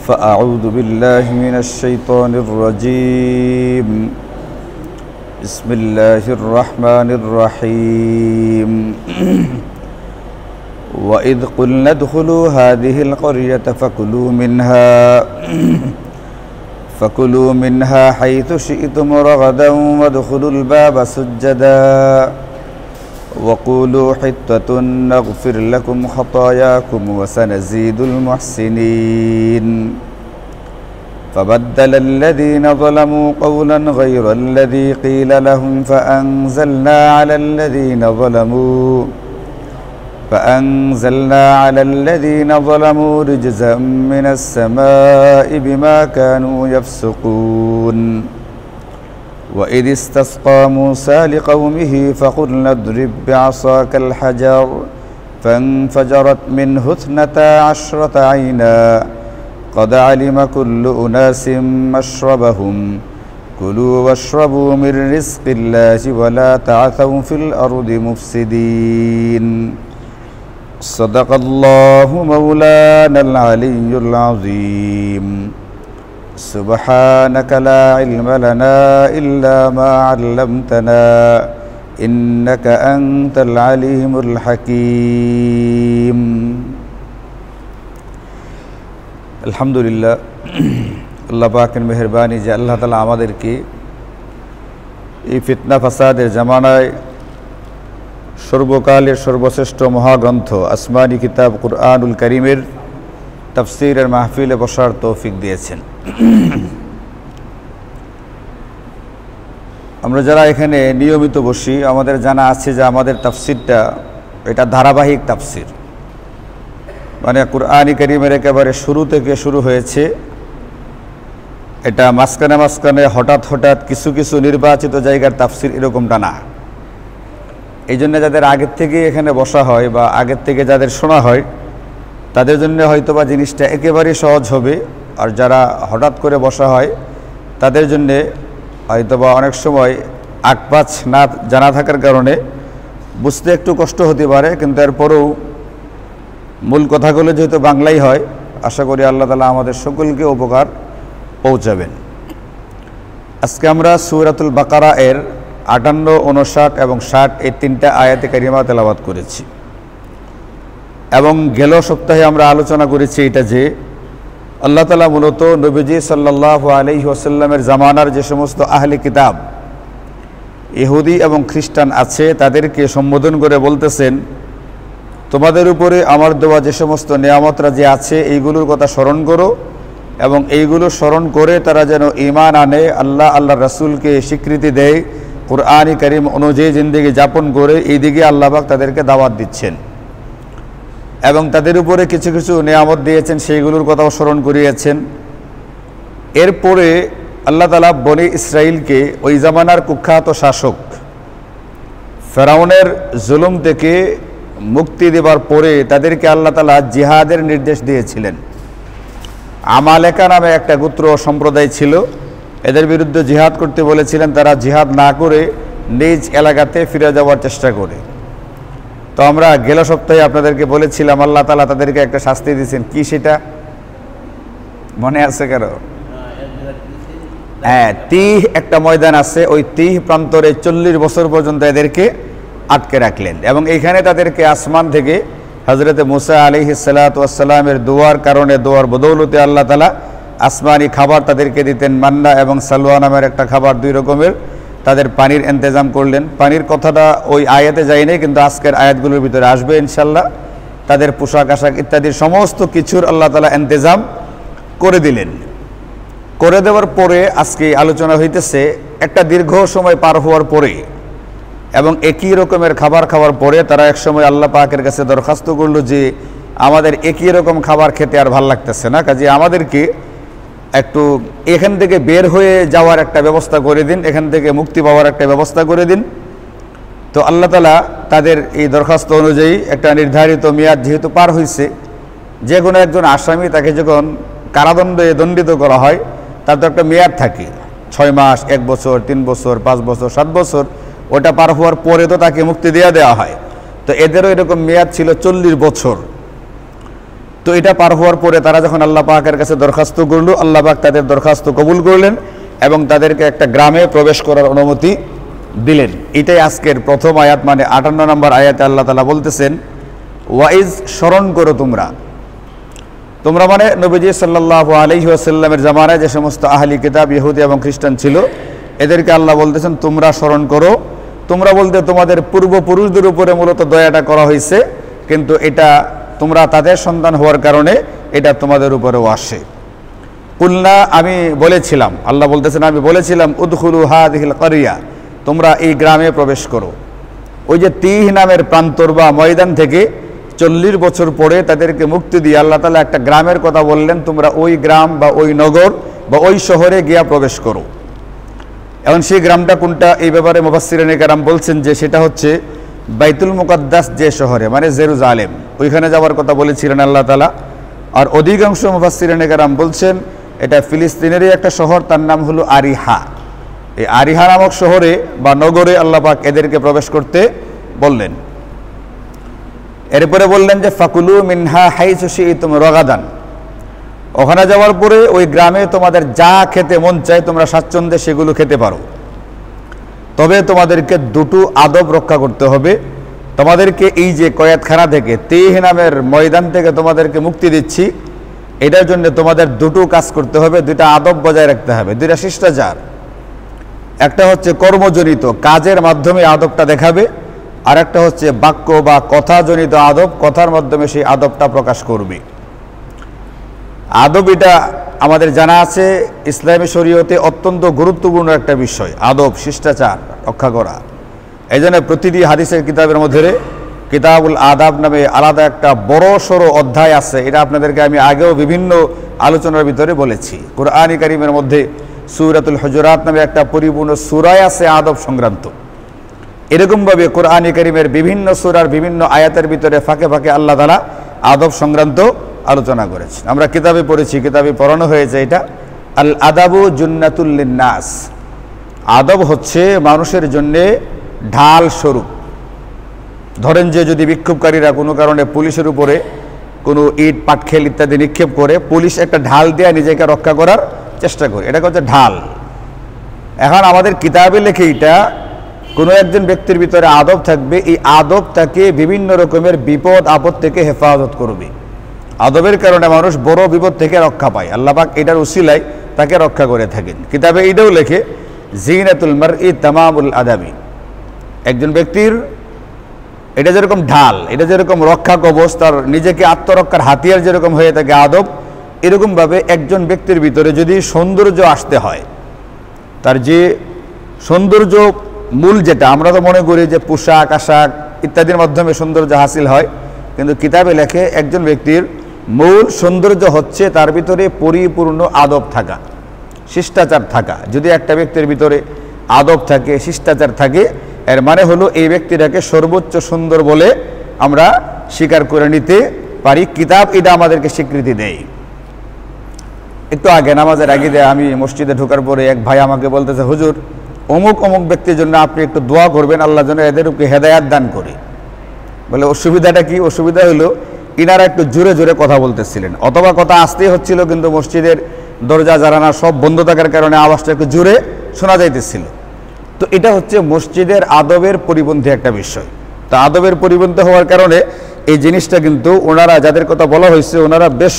فأعوذ بالله من الشيطان الرجيم بسم الله الرحمن الرحيم وإذ قلنا ادخلوا هذه القرية فكلوا منها حيث شئتم رغدا وادخلوا الباب سجدا وقولوا حطة نغفر لكم خطاياكم وسنزيد المحسنين فبدل الذين ظلموا قولا غير الذي قيل لهم فأنزلنا على الذين ظلموا رجزا من السماء بما كانوا يفسقون وإذ استسقى موسى لقومه فقلنا اضرب بعصاك الحجر فانفجرت منه 12 عينا قد علم كل أناس مشربهم كلوا واشربوا من رزق الله ولا تعثوا في الأرض مفسدين صدق الله مولانا العلي العظيم سبحانك لا علم لنا إلا ما علمتنا إنك أنت العليم الحكيم الحمد لله আল্লাহ পাকের মেহেরবানি যে আল্লাহ তাআলা আমাদেরকে এই ফিতনা ফাসাদের জামানায় সর্বকালের সর্বশ্রেষ্ঠ মহাগ্রন্থ আসমানি কিতাব কুরআনুল কারীমের তাফসীরের মাহফিলে বসার তৌফিক দিয়েছেন। আমরা যারা এখানে নিয়মিত বসি আমাদের জানা আছে যে আমাদের তাফসীরটা এটা ধারাবাহিক তাফসীর, মানে কুরআনি কারীমের একেবারে শুরু থেকে শুরু হয়েছে। এটা মাঝখানে হঠাৎ কিছু কিছু নির্বাচিত জায়গার তাফসীর এরকমটা না। এই জন্য যাদের আগের থেকে এখানে বসা হয় বা আগের থেকে যাদের শোনা হয় তাদের জন্য হয়তোবা জিনিসটা একেবারেই সহজ হবে, আর যারা হঠাৎ করে বসা হয় তাদের জন্যে হয়তোবা অনেক সময় আকপাচ না জানা থাকার কারণে বুঝতে একটু কষ্ট হতে পারে, কিন্তু এরপরেও মূল কথাগুলো যেহেতু বাংলাই হয়, আশা করি আল্লাহ তাআলা আমাদের সকলকে উপকার পৌঁছাবেন। আজকে আমরা সূরাতুল বাকারা এর 58, 59 এবং 60 এই 3টা আয়াতে কারিমা তেলাওয়াত করেছি। এবং গেল সপ্তাহে আমরা আলোচনা করেছি এটা যে আল্লাহ তাআলা মূলত নবীজি সাল্লাল্লাহু আলাইহি ওয়াসাল্লামের জামানার যে সমস্ত আহলে কিতাব ইহুদি এবং খ্রিস্টান আছে তাদেরকে সম্বোধন করে বলতেছেন, তোমাদের উপরে আমার দেওয়া যে সমস্ত নিয়ামতরা যে আছে এইগুলোর কথা স্মরণ করো এবং এইগুলো স্মরণ করে তারা যেন ঈমান আনে, আল্লাহর রাসূলকে স্বীকৃতি দেয়, কুরআনি কারীম অনুযায়ী জিন্দেগি যাপন করে এই দিকে আল্লাহ পাক তাদেরকে দাওয়াত দিচ্ছেন এবং তাদের উপরে কিছু কিছু নিয়ামত দিয়েছেন সেইগুলোর কথাও স্মরণ করিয়েছেন। এরপরে আল্লাহ তাআলা বনি ইসরাইলকে ওই জামানার কুখ্যাত শাসক ফেরাউনের জুলুম থেকে মুক্তি দেবার পরে তাদেরকে আল্লাহ তাআলা জিহাদের নির্দেশ দিয়েছিলেন। আমালেকা নামে একটা গোত্র সম্প্রদায় ছিল, এদের বিরুদ্ধে জিহাদ করতে বলেছিলেন, তারা জিহাদ না করে নিজ এলাকাতে ফিরে যাওয়ার চেষ্টা করে। তো আমরা গেল সপ্তাহে আপনাদেরকে বলেছিলাম আল্লাহ তাআলা তাদেরকে একটা শাস্তি দিয়েছেন, কি সেটা মনে আছে কারো? হ্যাঁ, তিহ একটা ময়দান আছে, ওই তিহ প্রান্তরে 40 বছর পর্যন্ত এদেরকে আটকে রাখলেন এবং এইখানে তাদেরকে আসমান থেকে হযরত মুসা আলাইহিস সালাতু ওয়াস সালামের দোয়ার কারণে, দোয়ার বদৌলতে আল্লাহ তাআলা আসমানি খাবার তাদেরকে দিতেন, মান্না এবং সালওয়া নামের একটা খাবার, 2 রকমের তাদের পানির ইন্তজাম করলেন। পানির কথাটা ওই আয়াতে যায়নি, কিন্তু আজকের আয়াতগুলোর ভিতরে আসবে ইনশাআল্লাহ। তাদের পোশাক আশাক ইত্যাদি সমস্ত কিছুর আল্লাহ তাআলা ইন্তজাম করে দিলেন। করে দেওয়ার পরে আজকে আলোচনা হইতেছে একটা দীর্ঘ সময় পার হওয়ার পরে এবং একই রকমের খাবার খাওয়ার পরে তারা এক সময় আল্লাহ পাকের কাছে দরখাস্ত করলো যে আমাদের একই রকম খাবার খেতে আর ভাল লাগতেছে না, কাজে আমাদেরকে একটু এখান থেকে বের হয়ে যাওয়ার একটা ব্যবস্থা করে দিন, এখান থেকে মুক্তি পাওয়ার একটা ব্যবস্থা করে দিন। তো আল্লাহ তাআলা তাদের এই দরখাস্ত অনুযায়ী একটা নির্ধারিত মেয়াদ যেহেতু পার হয়েছে, যে কোনো একজন আসামি তাকে যখন কারাদণ্ডে দণ্ডিত করা হয় তার তো একটা মেয়াদ থাকে, 6 মাস, 1 বছর, 3 বছর, 5 বছর, 7 বছর, ওটা পার হওয়ার পরে তো তাকে মুক্তি দেওয়া হয়। তো এদেরও এরকম মেয়াদ ছিল 40 বছর। তো এটা পার হওয়ার পরে তারা যখন আল্লাহ পাকের কাছে দরখাস্ত করলো, আল্লাহ পাক তাদের দরখাস্ত কবুল করলেন এবং তাদেরকে একটা গ্রামে প্রবেশ করার অনুমতি দিলেন। এটাই আজকের প্রথম আয়াত, মানে 58 নম্বর আয়াতে আল্লাহ তাআলা বলতেছেন, ওয়াইজ, স্মরণ করো তোমরা। তোমরা মানে নবীজি সাল্লাল্লাহু আলাইহি ওয়াসাল্লামের জামানায় যে সমস্ত আহলি কিতাব ইহুদি এবং খ্রিস্টান ছিল, এদেরকে আল্লাহ বলতেছেন তোমরা স্মরণ করো। তোমরা বলতে তোমাদের পূর্বপুরুষদের উপরে মূলত দয়াটা করা হয়েছে, কিন্তু এটা তোমরা তাদের সন্তান হওয়ার কারণে এটা তোমাদের উপরেও আসে। কুলনা, আমি বলেছিলাম, আল্লাহ বলতেছেন আমি বলেছিলাম, উদখুলু হাযিহিল ক্বরিয়া, তোমরা এই গ্রামে প্রবেশ করো। ওই যে তিহ নামের প্রান্তর বা ময়দান থেকে 40 বছর পরে তাদেরকে মুক্তি দিয়ে আল্লাহ তাআলা একটা গ্রামের কথা বললেন, তোমরা ওই গ্রাম বা ওই নগর বা ওই শহরে গিয়া প্রবেশ করো। এখন সেই গ্রামটা কোনটা, এই ব্যাপারে মুফাসসিরিনে কেরাম বলছেন যে সেটা হচ্ছে বাইতুল মুকাদ্দাস যে শহরে, মানে জেরুজালেম, ওইখানে যাওয়ার কথা বলেছিলেন আল্লাহ তাআলা। আর অধিকাংশ মুফাসসিরিনে কেরাম বলছেন এটা ফিলিস্তিনেরই একটা শহর, তার নাম হলো আরিহা। এই আরিহা নামক শহরে বা নগরে আল্লাহ পাক এদেরকে প্রবেশ করতে বললেন। এরপরে বললেন যে ফাকুলু মিনহা হাইসু শিইতুম রাগাদান, ওখানে যাওয়ার পরে ওই গ্রামে তোমাদের যা খেতে মন চায় তোমরা স্বাচ্ছন্দ্যে সেগুলো খেতে পারো, তবে তোমাদেরকে দুটো আদব রক্ষা করতে হবে। তোমাদেরকে এই যে কয়েদখানা থেকে, তিহ নামের ময়দান থেকে তোমাদেরকে মুক্তি দিচ্ছি, এটার জন্য তোমাদের দুটো কাজ করতে হবে, দুইটা আদব বজায় রাখতে হবে, দুইটা শিষ্টাচার। একটা হচ্ছে কর্মজনিত কাজের মাধ্যমে আদবটা দেখাবে, আর একটা হচ্ছে বাক্য বা কথাজনিত আদব, কথার মাধ্যমে সেই আদবটা প্রকাশ করবে। আদব এটা আমাদের জানা আছে ইসলামী শরীয়তে অত্যন্ত গুরুত্বপূর্ণ একটা বিষয়, আদব, শিষ্টাচার রক্ষা করা। এই জন্য প্রতিটি হাদিসের কিতাবের মধ্যে কিতাবুল আদাব নামে আলাদা একটা বড় সড়ো অধ্যায় আছে। এটা আপনাদেরকে আমি আগেও বিভিন্ন আলোচনার ভিতরে বলেছি। কুরআন কারীমের মধ্যে সূরাতুল হুজুরাত নামে একটা পরিপূর্ণ সূরায় আছে আদব সংক্রান্ত। এরকমভাবে কুরআন কারীমের বিভিন্ন সূরার বিভিন্ন আয়াতের ভিতরে ফাঁকে ফাঁকে আল্লাহ তাআলা আদব সংক্রান্ত আলোচনা করেছেন। আমরা কিতাবে পড়েছি, কিতাবে পড়ানো হয়েছে এটা, আল আদাবু জুন্নাতুল লিন্নাস, আদব হচ্ছে মানুষের জন্যে ঢাল স্বরূপ। ধরেন যে যদি বিক্ষোভকারীরা কোনো কারণে পুলিশের উপরে কোনো ইট পাটখেল ইত্যাদি নিক্ষেপ করে, পুলিশ একটা ঢাল দিয়ে নিজেকে রক্ষা করার চেষ্টা করে, এটাকে হচ্ছে ঢাল। এখন আমাদের কিতাবে লেখে এটা কোনো একজন ব্যক্তির ভিতরে আদব থাকবে, এই আদব তাকে বিভিন্ন রকমের বিপদ আপদ থেকে হেফাজত করবে। আদবের কারণে মানুষ বড় বিপদ থেকে রক্ষা পায়, আল্লাহ পাক এটার উসিলায় তাকে রক্ষা করে থাকেন। কিতাবে এটাও লেখে জিনাতুল মারই তামামুল আদাবি, একজন ব্যক্তির এটা যেরকম ঢাল, এটা যেরকম রক্ষা কবচ, তার নিজেকে আত্মরক্ষার হাতিয়ার যেরকম হয়ে থাকে আদব, এরকমভাবে একজন ব্যক্তির ভিতরে যদি সৌন্দর্য আসতে হয়, তার যে সৌন্দর্য মূল, যেটা আমরা তো মনে করি যে পোশাক আশাক ইত্যাদির মাধ্যমে সৌন্দর্য হাসিল হয়, কিন্তু কিতাবে লেখে একজন ব্যক্তির মূল সৌন্দর্য হচ্ছে তার ভিতরে পরিপূর্ণ আদব থাকা, শিষ্টাচার থাকা। যদি একটা ব্যক্তির ভিতরে আদব থাকে, শিষ্টাচার থাকে, এর মানে হলো এই ব্যক্তিটাকে সর্বোচ্চ সুন্দর বলে আমরা স্বীকার করে নিতে পারি। কিতাব এটা আমাদেরকে স্বীকৃতি দেয়। একটু আগে নামাজের আগে আমি মসজিদে ঢোকার পরে এক ভাই আমাকে বলতেছে, হুজুর অমুক অমুক ব্যক্তির জন্য আপনি একটু দোয়া করবেন, আল্লাহ যেন এদেরকে হেদায়াত দান করে। বলে অসুবিধাটা কি? অসুবিধা হলো ইনারা একটু জোরে জোরে কথা বলতেছিলেন, অথবা কথা আসতেই হচ্ছিল, কিন্তু মসজিদের দরজা জানালা সব বন্ধ থাকার কারণে আওয়াজটা একটু জোরে শোনা যাইতেছিল। তো এটা হচ্ছে মসজিদের আদবের পরিপন্থী একটা বিষয়। তো আদবের পরিপন্থী হওয়ার কারণে এই জিনিসটা কিন্তু ওনারা যাদের কথা বলা হয়েছে ওনারা বেশ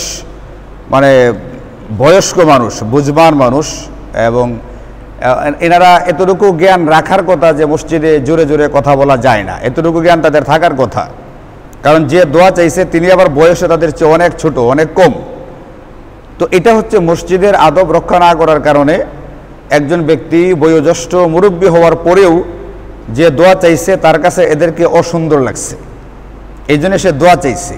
মানে বয়স্ক মানুষ, বুঝবান মানুষ, এবং এনারা এতটুকু জ্ঞান রাখার কথা যে মসজিদে জোরে জোরে কথা বলা যায় না, এতটুকু জ্ঞান তাদের থাকার কথা। কারণ যে দোয়া চাইছে তিনি আবার বয়সে তাদের চেয়ে অনেক ছোট, অনেক কম। তো এটা হচ্ছে মসজিদের আদব রক্ষা না করার কারণে একজন ব্যক্তি বয়োজ্যেষ্ঠ মুরব্বী হওয়ার পরেও যে দোয়া চাইছে তার কাছে এদেরকে অসুন্দর লাগছে, এই জন্য সে দোয়া চাইছে।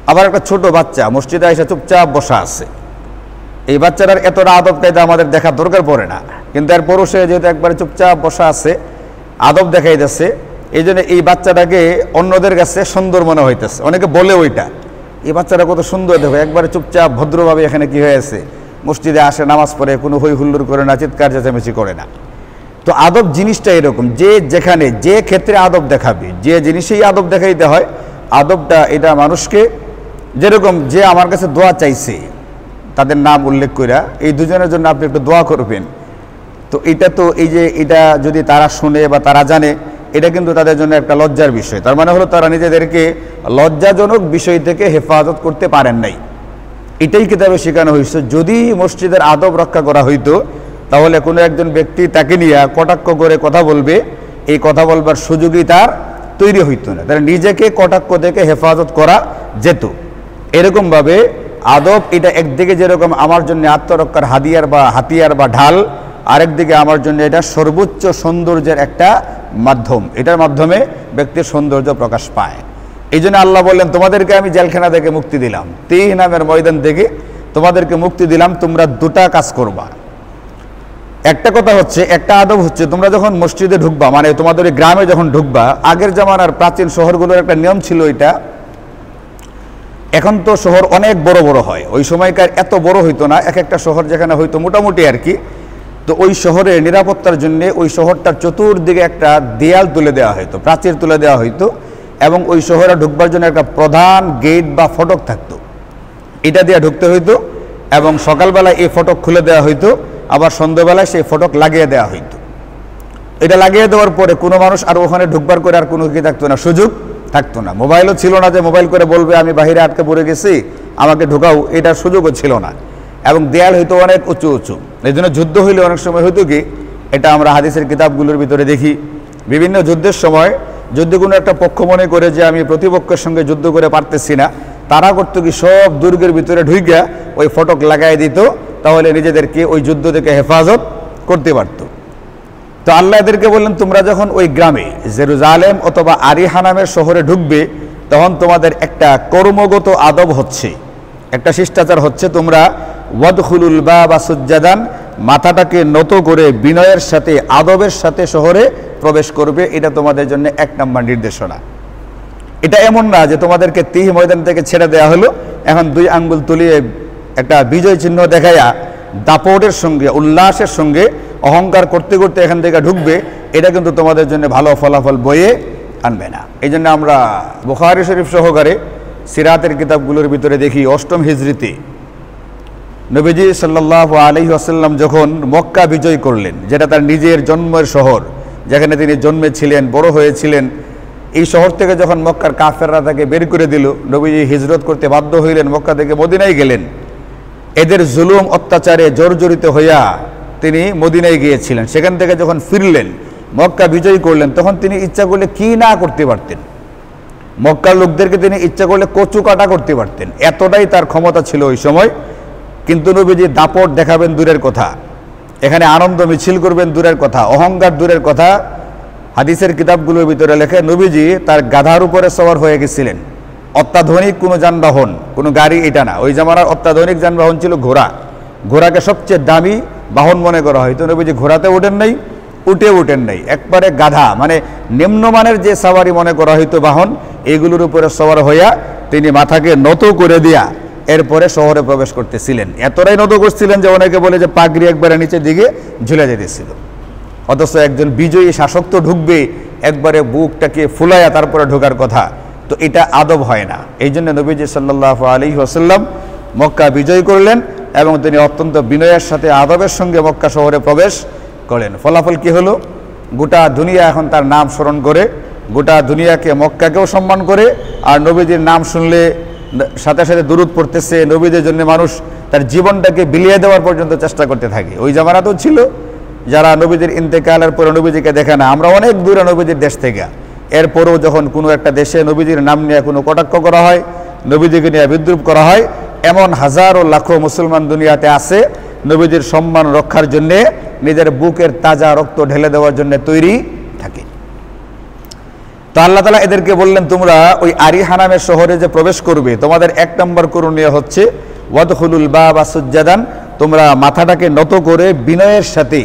আবার একটা ছোট বাচ্চা মসজিদে এসে চুপচাপ বসা আছে, এই বাচ্চাটার এতটা আদব কায়দা আমাদের দেখার দরকার পড়ে না, কিন্তু এরপরও সে যেহেতু একবারে চুপচাপ বসা আছে, আদব দেখাই যাচ্ছে, এই জন্য এই বাচ্চাটাকে অন্যদের কাছে সুন্দর মনে হইতেছে। অনেকে বলে ওইটা, এই বাচ্চাটা কত সুন্দর, দেখো একবারে চুপচাপ ভদ্রভাবে এখানে কি হয়েছে, মসজিদে আসে, নামাজ পড়ে, কোনো হই হুল্লোড় করে না, চিৎকার চেঁচামেচি করে না। তো আদব জিনিসটা এরকম, যে যেখানে যে ক্ষেত্রে আদব দেখাবে, যে জিনিসেই আদব দেখাইতে হয়, আদবটা এটা মানুষকে যেরকম যে আমার কাছে দোয়া চাইছে তাদের নাম উল্লেখ কইরা এই দুজনের জন্য আপনি একটু দোয়া করবেন, তো এটা তো এই যে এটা যদি তারা শুনে বা তারা জানে, এটা কিন্তু তাদের জন্য একটা লজ্জার বিষয়। তার মানে হলো তারা নিজেদেরকে লজ্জাজনক বিষয় থেকে হেফাজত করতে পারেন নাই। এটাই কিতাবে শেখানো হয়েছে। যদি মসজিদের আদব রক্ষা করা হইতো তাহলে কোনো একজন ব্যক্তি তাকে নিয়ে কটাক্ষ করে কথা বলবে, এই কথা বলবার সুযোগই তার তৈরি হইতো না। তাহলে নিজেকে কটাক্ষ থেকে হেফাজত করা যেত। এরকমভাবে আদব এটা একদিকে যেরকম আমার জন্য আত্মরক্ষার হাতিয়ার বা ঢাল, আরেকদিকে আমার জন্য এটা সর্বোচ্চ সৌন্দর্যের একটা মাধ্যম। এটার মাধ্যমে ব্যক্তির সৌন্দর্য প্রকাশ পায়। এই জন্য আল্লাহ বললেন, তোমাদেরকে আমি জেলখানা থেকে মুক্তি দিলাম, তিহ নামের ময়দান থেকে তোমাদেরকে মুক্তি দিলাম, তোমরা দুটা কাজ করবা। একটা কথা হচ্ছে, একটা আদব হচ্ছে, তোমরা যখন মসজিদে ঢুকবা, মানে তোমাদের গ্রামে যখন ঢুকবা, আগের জামানার প্রাচীন শহরগুলোর একটা নিয়ম ছিল এটা। এখন তো শহর অনেক বড় বড় হয়, ওই সময়কার এত বড় হইতো না। এক একটা শহর যেখানে হয়তো মোটামুটি আর কি, তো ওই শহরে নিরাপত্তার জন্য ওই শহরটার চতুর্দিকে একটা দেয়াল তুলে দেওয়া হইতো, প্রাচীর তুলে দেওয়া হইতো, এবং ওই শহরে ঢুকবার জন্য একটা প্রধান গেট বা ফটক থাকতো, এটা দিয়ে ঢুকতে হইতো। এবং সকালবেলায় এই ফটক খুলে দেওয়া হইতো, আবার সন্ধ্যাবেলায় সেই ফটক লাগিয়ে দেওয়া হইতো। এটা লাগিয়ে দেওয়ার পরে কোনো মানুষ আর ওখানে ঢুকবার করে আর কোনো কি থাকতো না, সুযোগ থাকতো না। মোবাইলও ছিল না যে মোবাইল করে বলবে আমি বাইরে আটকে পড়ে গেছি, আমাকে ঢুকাও, এটার সুযোগও ছিল না। এবং দেয়াল হইতো অনেক উঁচু উঁচু। এই জন্য যুদ্ধ হইলে অনেক সময় হইতো কি, এটা আমরা হাদিসের কিতাবগুলোর ভিতরে দেখি, বিভিন্ন যুদ্ধের সময় যদি কোনো একটা পক্ষ মনে করে যে আমি প্রতিপক্ষের সঙ্গে যুদ্ধ করে পারতেছি না, তারা করতো কি, সব দুর্গের ভিতরে ঢুইকা ওই ফটক লাগাই দিত, তাহলে নিজেদেরকে ওই যুদ্ধ থেকে হেফাজত করতে পারত। তো আল্লাহ এদেরকে বললেন, তোমরা যখন ওই গ্রামে জেরুজালেম অথবা আরিহা নামের শহরে ঢুকবে, তখন তোমাদের একটা কর্মগত আদব হচ্ছে, একটা শিষ্টাচার হচ্ছে, তোমরা ওয়াদখুলুল বাবা সুজ্জাদান, মাথাটাকে নত করে বিনয়ের সাথে আদবের সাথে শহরে প্রবেশ করবে। এটা তোমাদের জন্য এক নম্বর নির্দেশনা। এটা এমন না যে তোমাদেরকে তিহ ময়দান থেকে ছেড়ে দেওয়া হলো, এখন দুই আঙ্গুল তুলিয়ে একটা বিজয় চিহ্ন দেখাইয়া দাপটের সঙ্গে উল্লাসের সঙ্গে অহংকার করতে করতে এখান থেকে ঢুকবে। এটা কিন্তু তোমাদের জন্য ভালো ফলাফল বয়ে আনবে না। এই জন্য আমরা বুখারী শরীফ সহকারে সিরাতের কিতাবগুলোর ভিতরে দেখি, 8ম হিজরিতে নবীজি সাল্লাল্লাহু আলাইহি ওয়াসাল্লাম যখন মক্কা বিজয় করলেন, যেটা তার নিজের জন্মের শহর, যেখানে তিনি জন্মেছিলেন, বড় হয়েছিলেন, এই শহর থেকে যখন মক্কার কাফেররা তাকে বের করে দিল, নবীজি হিজরত করতে বাধ্য হইলেন, মক্কা থেকে মদিনায় গেলেন। এদের জুলুম অত্যাচারে জর্জরিত হইয়া তিনি মদিনায় গিয়েছিলেন। সেখান থেকে যখন ফিরলেন, মক্কা বিজয় করলেন, তখন তিনি ইচ্ছা করলে কি না করতে পারতেন। মক্কার লোকদেরকে তিনি ইচ্ছা করলে কচু কাটা করতে পারতেন, এতটাই তার ক্ষমতা ছিল ওই সময়। কিন্তু নবীজি দাপট দেখাবেন দূরের কথা, এখানে আনন্দ মিছিল করবেন দূরের কথা, অহংকার দূরের কথা। হাদিসের কিতাবগুলোর ভিতরে লেখে, নবীজি তার গাধার উপরে সওয়ার হয়ে গেছিলেন। অত্যাধুনিক কোনো যানবাহন, কোনো গাড়ি এটা না, ওই জামানার অত্যাধুনিক যানবাহন ছিল ঘোড়া। ঘোড়াকে সবচেয়ে দামি বাহন মনে করা হয়তো। নবীজি ঘোড়াতে ওঠেন নাই, উঠেন নাই, একবারে গাধা, মানে নিম্নমানের যে সাওয়ারি মনে করা হয়তো বাহন, এগুলোর উপরে সওয়ার হইয়া তিনি মাথাকে নত করে দিয়া এরপরে শহরে প্রবেশ করতেছিলেন। এতটাই নত করছিলেন যে অনেকে বলে যে পাগড়ি একবারে নিচের দিকে ঝুলে যেতেছিল। অথচ একজন বিজয়ী শাসক তো ঢুকবে একবারে বুকটাকে ফুলাইয়া তারপরে ঢোকার কথা, তো এটা আদব হয় না। এই জন্য নবীজি সাল্লাল্লাহু আলাইহি ওয়াসাল্লাম মক্কা বিজয় করলেন এবং তিনি অত্যন্ত বিনয়ের সাথে আদবের সঙ্গে মক্কা শহরে প্রবেশ করলেন। ফলাফল কি হলো? গোটা দুনিয়া এখন তার নাম স্মরণ করে, গোটা দুনিয়াকে, মক্কাকেও সম্মান করে, আর নবীজির নাম শুনলে সাথে সাথে দুরূদ পড়তেছে। নবীদের জন্য মানুষ তার জীবনটাকে বিলিয়ে দেওয়ার পর্যন্ত চেষ্টা করতে থাকে। ওই জামানাতেও ছিল যারা নবীদের ইন্তেকালের পরে নবীজিকে দেখে না। আমরা অনেক দূরে নবীজির দেশ থেকে, এরপরেও যখন কোনো একটা দেশে নবীজির নাম নিয়ে কোনো কটাক্ষ করা হয়, নবীজিকে নিয়ে বিদ্রুপ করা হয়, এমন হাজারো লাখো মুসলমান দুনিয়াতে আছে নবীজির সম্মান রক্ষার জন্যে নিজের বুকের তাজা রক্ত ঢেলে দেওয়ার জন্য তৈরি থাকে। তো আল্লাহ তাআলা এদেরকে বললেন, তোমরা ওই আরিহা নামের শহরে যে প্রবেশ করবে, তোমাদের 1 নম্বর করণীয় হচ্ছে ওয়াদখুলুল বাবা সুজ্জাদান, তোমরা মাথাটাকে নত করে বিনয়ের সাথে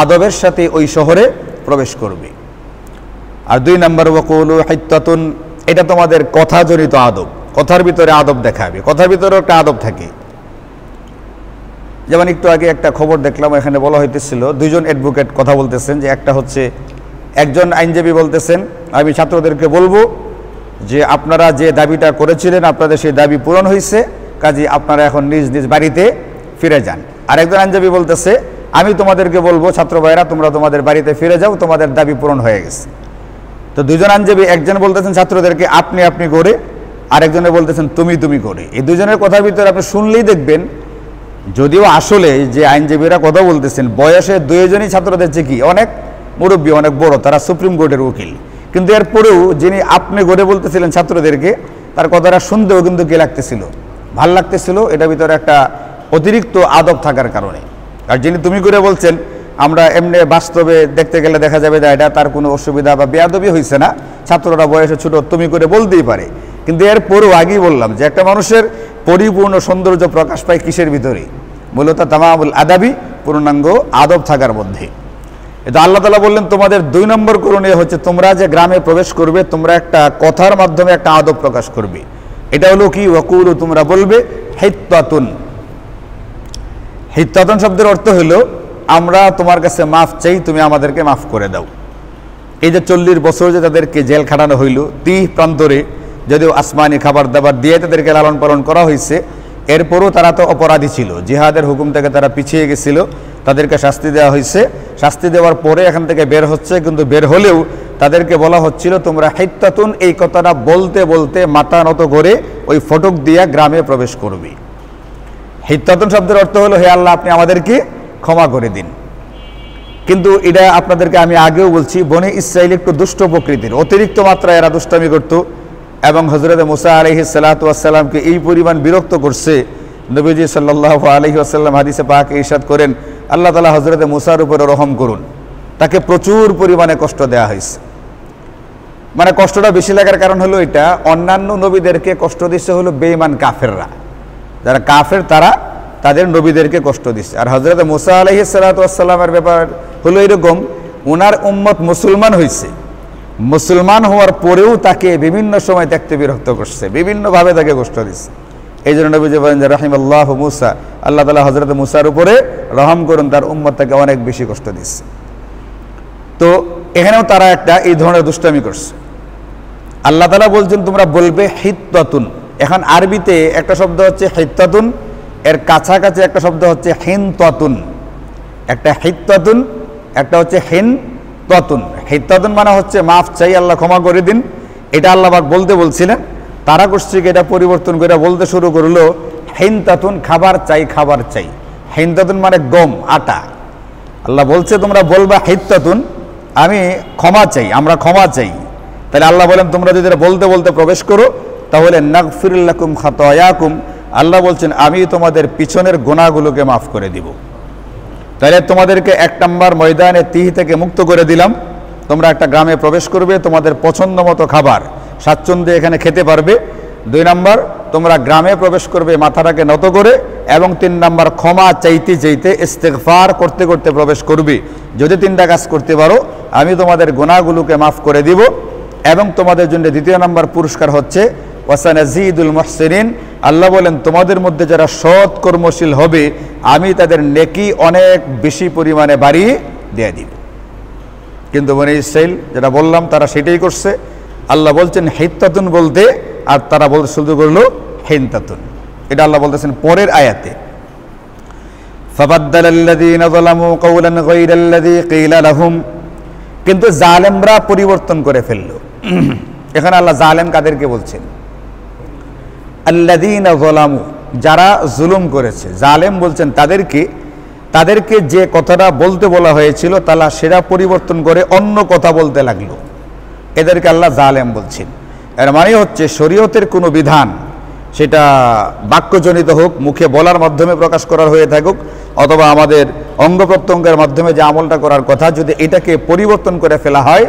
আদবের সাথে ওই শহরে প্রবেশ করবে। আর 2 নম্বর ওয়াকুলু হিত্তাতুন, এটা তোমাদের কথাজনিত আদব, কথার ভিতরে আদব দেখাবে। কথার ভিতরেও একটা আদব থাকে। যেমন একটু আগে একটা খবর দেখলাম, এখানে বলা হইতেছিল 2 জন অ্যাডভোকেট কথা বলতেছেন, যে একটা হচ্ছে একজন আইনজীবী বলতেছেন, আমি ছাত্রদেরকে বলবো যে আপনারা যে দাবিটা করেছিলেন আপনাদের সেই দাবি পূরণ হয়েছে, কাজে আপনারা এখন নিজ নিজ বাড়িতে ফিরে যান। আরেকজন আইনজীবী বলতেছে আমি তোমাদেরকে বলবো ছাত্র ভাইরা তোমরা তোমাদের বাড়িতে ফিরে যাও, তোমাদের দাবি পূরণ হয়ে গেছে। তো দুজন আইনজীবী, একজন বলতেছেন ছাত্রদেরকে আপনি আপনি করে, আরেকজনে বলতেছেন তুমি তুমি করে। এই দুজনের কথার ভিতরে আপনি শুনলেই দেখবেন, যদিও আসলে যে আইনজীবীরা কথা বলতেছেন বয়সে দুইজনই ছাত্রদের চেয়ে কি অনেক মুরব্বী, অনেক বড়, তারা সুপ্রিম কোর্টের উকিল, কিন্তু এরপরেও যিনি আপনি করে বলতেছিলেন ছাত্রদেরকে, তার কথাটা শুনতেও কিন্তু কে লাগতেছিল, ভাল লাগতেছিল। এটার ভিতরে একটা অতিরিক্ত আদব থাকার কারণে। আর যিনি তুমি করে বলছেন, আমরা এমনি বাস্তবে দেখতে গেলে দেখা যাবে যে এটা তার কোনো অসুবিধা বা বেয়াদবি হয়েছে না, ছাত্ররা বয়সে ছোট তুমি করে বলতেই পারে। কিন্তু এরপরেও আগেই বললাম যে একটা মানুষের পরিপূর্ণ সৌন্দর্য প্রকাশ পায় কিসের ভিতরে? মূলত তামামুল আদাবি, পূর্ণাঙ্গ আদব থাকার মধ্যে। এটা আল্লাহ তাআলা বললেন তোমাদের 2 নম্বর করণীয় হচ্ছে তোমরা যে গ্রামে প্রবেশ করবে তোমরা একটা কথার মাধ্যমে একটা আদব প্রকাশ করবে। এটা হলো কি? ওয়াকুলু, তোমরা বলবে হিত্তাতুন। হিত্তাতুন শব্দের অর্থ হলো আমরা তোমার কাছে মাফ চাই, তুমি আমাদেরকে মাফ করে দাও। এই যে 40 বছর যে তাদেরকে জেল খাটানো হইল 30 প্রান্তরে, যদিও আসমানি খাবার দাবার দিয়ে তাদেরকে লালন পালন করা হয়েছে, এরপরও তারা তো অপরাধী ছিল, জিহাদের হুকুম থেকে তারা পিছিয়ে গেছিল, তাদেরকে শাস্তি দেওয়া হয়েছে। শাস্তি দেওয়ার পরে এখান থেকে বের হচ্ছে, কিন্তু বের হলেও তাদেরকে বলা হচ্ছিল তোমরা হিত্তাতুন, এই কথাটা বলতে বলতে মাথা নত করে ওই ফটক দিয়া গ্রামে প্রবেশ করবে। হিত্তাতুন শব্দের অর্থ হলো হে আল্লাহ আপনি আমাদেরকে ক্ষমা করে দিন। কিন্তু এটা আপনাদেরকে আমি আগেও বলছি, বনি ইসরাইল একটু দুষ্ট প্রকৃতির, অতিরিক্ত মাত্রায় এরা দুষ্টামি করত এবং হযরত মুসা আলাইহিস সালাতু ওয়াস সালামকে এই পরিমাণ বিরক্ত করছে। নবীজি সাল্লাল্লাহু আলাইহি ওয়াসাল্লাম হাদিসে পাকে ইরশাদ করেন আল্লাহ তাআলা হযরত মুসার উপরে রহম করুন, তাকে প্রচুর পরিমাণে কষ্ট দেওয়া হয়েছে। মানে কষ্টটা বেশি লাগার কারণ হলো এটা, অন্যান্য নবীদেরকে কষ্ট দিচ্ছে হলো বেঈমান কাফেররা, যারা কাফের তারা তাদের নবীদেরকে কষ্ট দিচ্ছে। আর হযরত মুসা আলাইহিস সালাতু ওয়াস সালামের ব্যাপার হলো এরকম, ওনার উম্মত মুসলমান হয়েছে, মুসলমান হওয়ার পরেও তাকে বিভিন্ন সময় দেখতে বিরক্ত করছে, বিভিন্নভাবে তাকে কষ্ট দিচ্ছে। এই জন্য নবীজি বলেন যে রাহিমাল্লাহু মুসা, আল্লাহ তাআলা হযরত মুসার উপরে রহম করুন, তার উম্মত তাকে অনেক বেশি কষ্ট দিচ্ছে। তো এখানেও তারা একটা এই ধরনের দুষ্টামি করছে। আল্লাহ তাআলা বলছেন তোমরা বলবে হিত্তাতুন। এখন আরবিতে একটা শব্দ হচ্ছে হিত্তাতুন, এর কাছাকাছি একটা শব্দ হচ্ছে হিনতাতুন। একটা হিত্তাতুন, একটা হচ্ছে হিনতাতুন। হিত্তাতুন মানে হচ্ছে মাফ চাই, আল্লাহ ক্ষমা করে দিন, এটা আল্লাহ পাক বলতে বলছিলেন। তারা করছে এটা পরিবর্তন করে বলতে শুরু করলো হিনতাতুন, খাবার চাই খাবার চাই। হিনতাতুন মানে গম, আটা। আল্লাহ বলছে তোমরা বলবা হিত্তাতুন, আমি ক্ষমা চাই, আমরা ক্ষমা চাই। তাহলে আল্লাহ বলেন তোমরা যদি বলতে বলতে প্রবেশ করো তাহলে নাগফির লাকুম খাতায়াকুম, আল্লাহ বলছেন আমি তোমাদের পিছনের গুনাহগুলোকে মাফ করে দিব। তাহলে তোমাদেরকে 1 নম্বর ময়দানে তিহি থেকে মুক্ত করে দিলাম, তোমরা একটা গ্রামে প্রবেশ করবে, তোমাদের পছন্দ মতো খাবার স্বাচ্ছন্দ্যে এখানে খেতে পারবে। 2 নম্বর তোমরা গ্রামে প্রবেশ করবে মাথাটাকে নত করে, এবং 3 নম্বর ক্ষমা চাইতে চাইতে ইস্তেগফার করতে করতে প্রবেশ করবে। যদি 3টা কাজ করতে পারো আমি তোমাদের গুনাহগুলোকে মাফ করে দিব, এবং তোমাদের জন্য 2 নম্বর পুরস্কার হচ্ছে ওয়াসানাজিদুল মুহসিনিন, আল্লাহ বলেন তোমাদের মধ্যে যারা সৎ কর্মশীল হবে আমি তাদের নেকি অনেক বেশি পরিমাণে বাড়িয়ে দিয়ে দিব। কিন্তু বনি ইসরাইল যেটা বললাম তারা সেটাই করছে। আল্লাহ বলছেন হিত্তাতুন বলতে, আর তারা বলতে শুরু করলো হিনতাতুন। এটা আল্লাহ বলতেছেন পরের আয়াতে, ফাবাদদালাল্লাযীনা যালামু কাওলান গায়রাল্লাযী কিলা লাহুম, কিন্তু জালেমরা পরিবর্তন করে ফেলল। এখানে আল্লাহ জালেম কাদেরকে বলছেন? আল্লাযীনা যালামু, যারা জুলুম করেছে। জালেম বলছেন তাদেরকে যে কথাটা বলতে বলা হয়েছিল তারা সেটা পরিবর্তন করে অন্য কথা বলতে লাগলো, এদেরকে আল্লাহ জালেম বলছেন। এর মানে হচ্ছে শরীয়তের কোনো বিধান, সেটা বাক্যজনিত হোক, মুখে বলার মাধ্যমে প্রকাশ করার হয়ে থাকুক, অথবা আমাদের অঙ্গ প্রত্যঙ্গের মাধ্যমে যে আমলটা করার কথা, যদি এটাকে পরিবর্তন করে ফেলা হয়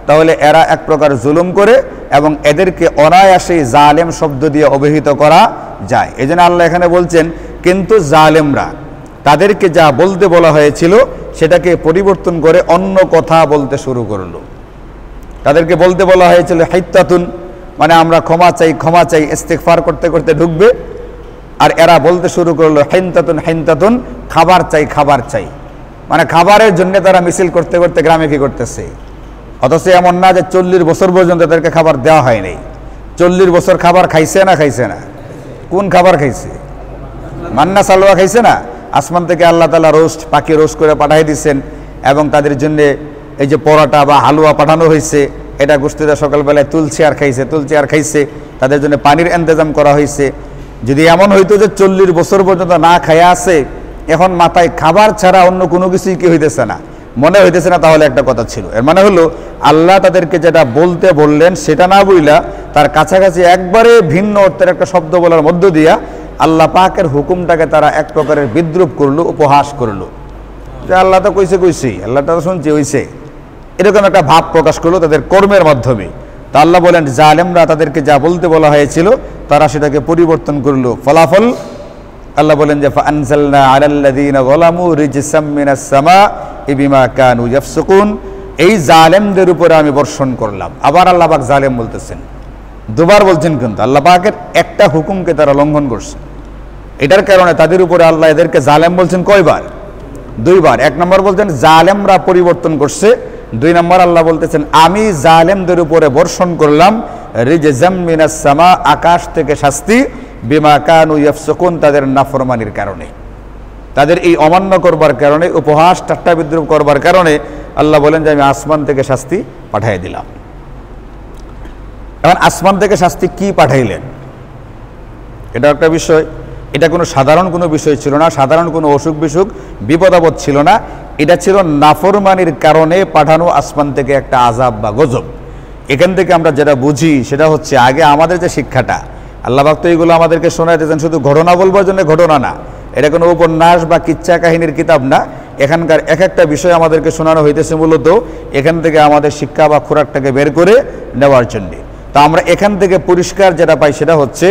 তাহলে এরা এক প্রকার জুলুম করে, এবং এদেরকে অনায়াসেই জালেম শব্দ দিয়ে অভিহিত করা যায়। এই জন্য আল্লাহ এখানে বলছেন কিন্তু জালেমরা তাদেরকে যা বলতে বলা হয়েছিল সেটাকে পরিবর্তন করে অন্য কথা বলতে শুরু করলো। তাদেরকে বলতে বলা হয়েছিল হিত্তাতুন, মানে আমরা ক্ষমা চাই, ইস্তিগফার করতে করতে ঢুকবে, আর এরা বলতে শুরু করলো হিনতাতুন, খাবার চাই, মানে খাবারের জন্য তারা মিছিল করতে করতে গ্রামে কি করতেছে। অথচ এমন না যে 40 বছর পর্যন্ত তাদেরকে খাবার দেওয়া হয় নাই, 40 বছর খাবার খাইছে না খাইছে না? কোন খাবার খাইছে? মান্না সালোয়া খাইছে না? আসমান থেকে আল্লাহ তাআলা পাখি রোস্ট করে পাঠিয়ে দিচ্ছেন এবং তাদের জন্য এই যে পরোটা বা হালুয়া পাঠানো হয়েছে, এটা গোষ্ঠীরা সকালবেলায় তুলছে আর খাইছে, তাদের জন্য পানির ইন্তজাম করা হয়েছে। যদি এমন হইতো যে 40 বছর পর্যন্ত না খায়া আছে, এখন মাথায় খাবার ছাড়া অন্য কোনো কিছুই কি হইতেছে না, মনে হইতেছে না, তাহলে একটা কথা ছিল। এর মানে হলো আল্লাহ তাদেরকে যেটা বলতে বললেন সেটা না বইলা তার কাছাকাছি একবারে ভিন্ন অর্থের একটা শব্দ বলার মধ্য দিয়া আল্লাহ পাকের হুকুমটাকে তারা এক প্রকারের বিদ্রুপ করলো, উপহাস করলো, যে আল্লাহ তো কইছেই, আল্লাহ তো শুনছে হইছে, এরকম একটা ভাব প্রকাশ করলো তাদের কর্মের মাধ্যমে। তা আল্লাহ বলেন জালেমরা তাদেরকে যা বলতে বলা হয়েছিল তারা সেটাকে পরিবর্তন করলো। ফলাফল আল্লাহ বলেন যে ফাআনজালনা আলাল্লাযীনা যালামু রিজসাম মিনাস সামাই বিমা কানু ইয়াফসুকুন, এই জালেমদের উপরে আমি বর্ষণ করলাম। আবার আল্লাহ পাক জালেম বলতেছেন, দুবার বলছেন, কিন্তু আল্লাহ পাকের একটা হুকুমকে তারা লঙ্ঘন করছে। এটার কারণে তাদের উপরে আল্লাহ এদেরকে জালেম বলছেন কয়বার? 2 বার। 1 নম্বর বলছেন জালেমরা পরিবর্তন করছে, 2 নম্বর আল্লাহ বলতেছেন আমি জালেমদের উপরে বর্ষণ করলাম রিজসাম মিনাস সামা, আকাশ থেকে শাস্তি, বিমা কানু ইয়াফসুকুন, তাদের নাফরমানির কারণে, তাদের এই অমান্য করবার কারণে, উপহাস ঠাট্টা বিদ্রুপ করবার কারণে আল্লাহ বলেন যে আমি আসমান থেকে শাস্তি পাঠিয়ে দিলাম। এখন আসমান থেকে শাস্তি কি পাঠাইলেন, এটা একটা বিষয়। এটা কোনো সাধারণ কোনো বিষয় ছিল না, সাধারণ কোনো অসুখ বিসুখ বিপদ আপদ ছিল না, এটা ছিল নাফরমানির কারণে পাঠানো আসমান থেকে একটা আযাব বা গজব। এখান থেকে আমরা যেটা বুঝি সেটা হচ্ছে, আগে আমাদের যে শিক্ষাটা আল্লাহ পাক তো এগুলো আমাদেরকে শোনাইতেছেন শুধু ঘটনা বলবার জন্য ঘটনা না, এটা কোনো উপন্যাস বা কিচ্ছা কাহিনীর কিতাব না। এখানকার এক একটা বিষয় আমাদেরকে শোনানো হইতেছে মূলত এখান থেকে আমাদের শিক্ষা বা খোরাকটাকে বের করে নেওয়ার জন্যে। তা আমরা এখান থেকে পরিষ্কার যেটা পাই সেটা হচ্ছে,